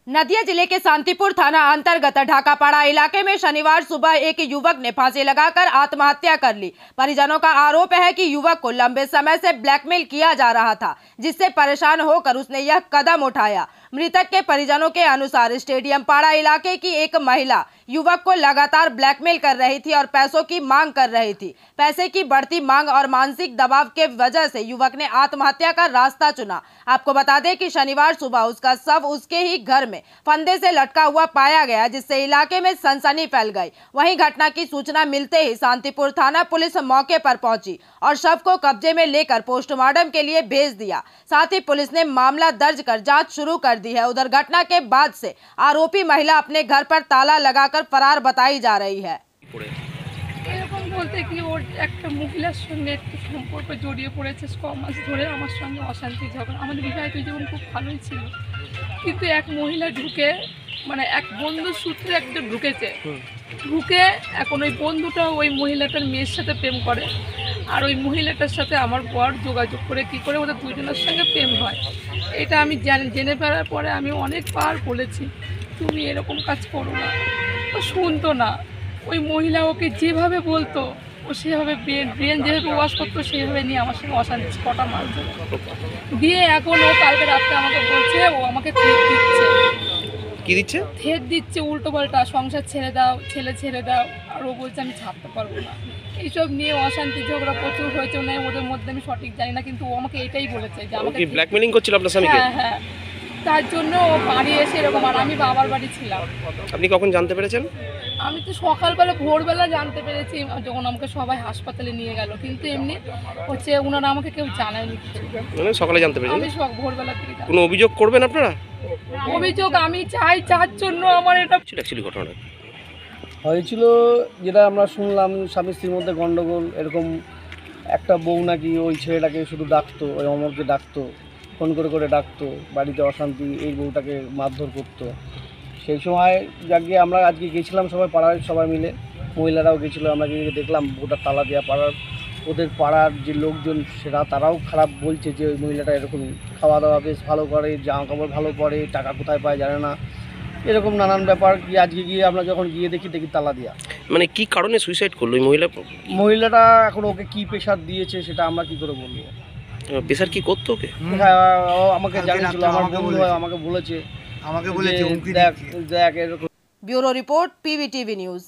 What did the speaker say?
नदिया जिले के शांतिपुर थाना अंतर्गत ढाकापाड़ा इलाके में शनिवार सुबह एक युवक ने फांसी लगाकर आत्महत्या कर ली। परिजनों का आरोप है कि युवक को लंबे समय से ब्लैकमेल किया जा रहा था, जिससे परेशान होकर उसने यह कदम उठाया। मृतक के परिजनों के अनुसार स्टेडियम पाड़ा इलाके की एक महिला युवक को लगातार ब्लैकमेल कर रही थी और पैसों की मांग कर रही थी। पैसे की बढ़ती मांग और मानसिक दबाव के वजह से युवक ने आत्महत्या का रास्ता चुना। आपको बता दें कि शनिवार सुबह उसका शव उसके ही घर में फंदे से लटका हुआ पाया गया, जिससे इलाके में सनसनी फैल गई। वहीं घटना की सूचना मिलते ही शांतिपुर थाना पुलिस मौके पर पहुंची और शव को कब्जे में लेकर पोस्टमार्टम के लिए भेज दिया। साथ ही पुलिस ने मामला दर्ज कर जांच शुरू कर दी है। उधर घटना के बाद से आरोपी महिला अपने घर पर ताला लगाकर फरार बताई जा रही है। এরকম বলতে কি ওর একটা মহিলার সঙ্গে একটু সম্পর্ক জড়িয়ে পড়েছে, 6 মাস ধরে আমার সঙ্গে অশান্তি ঝগড়া। আমাদের বিবাহিত জীবন খুব ভালোই ছিল, কিন্তু এক মহিলা ঢুকে মানে এক বন্ধুর সূত্রে একটা ঢুকে এখন ওই বন্ধুটা ওই মহিলাটার মেয়ের সাথে প্রেম করে, আর ওই মহিলাটার সাথে আমার বর যোগাযোগ করে কি করে ওদের দুজনের সঙ্গে প্রেম হয়। এটা আমি জেনে ফেলার পরে আমি অনেকবার বলেছি তুমি এরকম কাজ করো না, ও শুনতো না। ওই মহিলা ওকে যেভাবে বলতো ও সেভাবে ব্রেন যেভাবে ওয়াশ করতো সেভাবে নিয়ে আমার সঙ্গে অশান্তি কটা মাস দিয়ে এখন ও কালকে রাত্রে আমাকে বলছে ও আমাকে থ্রেট দিচ্ছে। কি দিচ্ছে? থ্রেট দিচ্ছে উল্টো পাল্টা, সংসার ছেড়ে দাও, ছেলে ছেড়ে দাও, আর ও বলছে আমি ছাড়তে পারবো না। এইসব নিয়ে অশান্তি ঝগড়া প্রচুর হয়েছে না ওদের মধ্যে, আমি সঠিক জানি না, কিন্তু ও আমাকে এটাই বলেছে যে আমাকে ব্ল্যাকমেলিং করছিল আপনার স্বামীকে। হ্যাঁ, তার জন্য ও বাড়ি এসে এরকম, আর আমি বাবার বাড়ি ছিলাম। আপনি কখন জানতে পেরেছেন? আমি তো সকালবেলা ভোরবেলা জানতে পেরেছি, যখন আমাকে সবাই হাসপাতালে নিয়ে গেল, কিন্তু এমনি হচ্ছে ওনারা আমাকে কেউ জানায়নি কিছু। মানে সকালে জানতে পেরেছেন? আমি ভোরবেলা থেকে। কোনো অভিযোগ করবেন আপনারা? অভিযোগ আমি চাই, যার জন্য আমার এটা অ্যাকচুয়ালি ঘটনা হয়েছিল যেটা আমরা শুনলাম, স্বামী স্ত্রীর মধ্যে গন্ডগোল, এরকম একটা বউ নাকি ওই ছেলেটাকে শুধু ডাকতো, ওই অমরকে ডাকতো, ফোন করে ডাকতো, বাড়িতে অশান্তি, এই বউটাকে মারধর করতো। সেই সময় যাকে আমরা আজকে গেছিলাম সবাই পাড়ার সবাই মিলে, মহিলারাও গেছিলো, আমরা গিয়ে দেখলাম বউটার তালা দেওয়া। ওদের পাড়ার যে লোকজন তারাও খারাপ বলছে যে ওই মহিলাটা এরকম খাওয়া দাওয়া বেশ ভালো করে, জামা কাপড় ভালো পরে, টাকা কোথায় পায় জানে না, এরকম নানান ব্যাপার। কি আজকে গিয়ে আমরা যখন গিয়ে দেখি তালা দেওয়া। মানে কি কারণে সুইসাইড করলো ওই মহিলাটা? এখন ওকে কি প্রেশার দিয়েছে সেটা আমরা কি করে বলবো? প্রেশার কি করতো ওকে? হ্যাঁ, আমাকে জানিয়েছিল, আমার বন্ধু আমাকে বলেছে, দেখ এরকম। Bureau report, PVTV news.